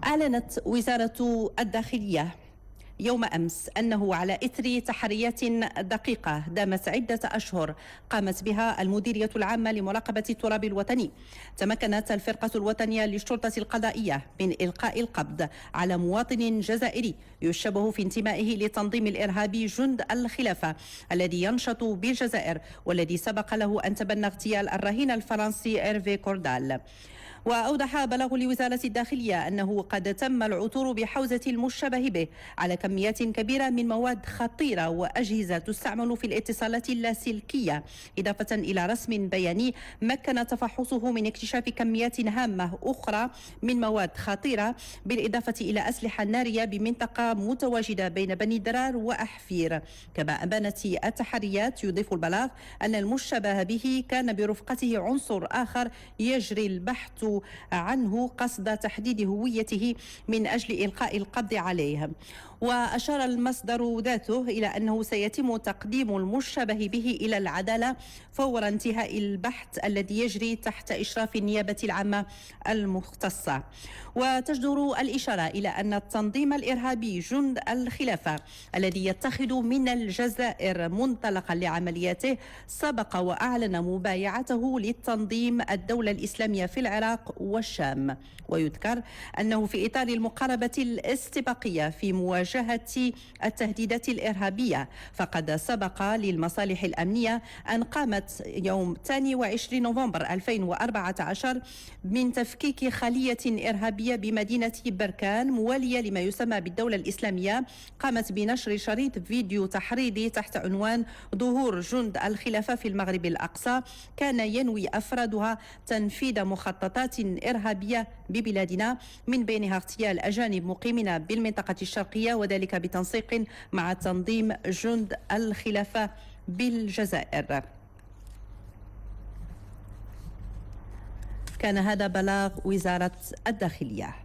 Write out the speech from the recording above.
أعلنت وزارة الداخلية يوم أمس أنه على إثر تحريات دقيقة دامت عدة أشهر قامت بها المديرية العامة لمراقبة التراب الوطني، تمكنت الفرقة الوطنية للشرطة القضائية من إلقاء القبض على مواطن جزائري يشبه في انتمائه لتنظيم الإرهابي جند الخلافة الذي ينشط بالجزائر، والذي سبق له أن تبنى اغتيال الرهين الفرنسي إيرفي كوردال. وأوضح بلاغ لوزارة الداخلية أنه قد تم العثور بحوزة المشتبه به على كميات كبيرة من مواد خطيرة وأجهزة تستعمل في الاتصالات اللاسلكية، إضافة إلى رسم بياني مكن تفحصه من اكتشاف كميات هامة أخرى من مواد خطيرة، بالإضافة إلى أسلحة نارية بمنطقة متواجدة بين بني درار وأحفير. كما أبانت التحريات يضيف البلاغ أن المشتبه به كان برفقته عنصر آخر يجري البحث عنه قصد تحديد هويته من أجل إلقاء القبض عليه. وأشار المصدر ذاته إلى أنه سيتم تقديم المشتبه به إلى العدالة فور انتهاء البحث الذي يجري تحت إشراف النيابة العامة المختصة. وتجدر الإشارة إلى أن التنظيم الإرهابي جند الخلافة الذي يتخذ من الجزائر منطلقا لعملياته سبق وأعلن مبايعته للتنظيم الدولة الإسلامية في العراق والشام. ويذكر أنه في إطار المقاربة الاستباقية في مواجهة التهديدات الإرهابية، فقد سبق للمصالح الأمنية أن قامت يوم 22 نوفمبر 2014 من تفكيك خلية إرهابية بمدينة بركان موالية لما يسمى بالدولة الإسلامية، قامت بنشر شريط فيديو تحريضي تحت عنوان ظهور جند الخلافة في المغرب الأقصى، كان ينوي أفرادها تنفيذ مخططات إرهابية ببلادنا، من بينها اغتيال أجانب مقيمين بالمنطقة الشرقية، وذلك بتنسيق مع تنظيم جند الخلافة بالجزائر. كان هذا بلاغ وزارة الداخلية.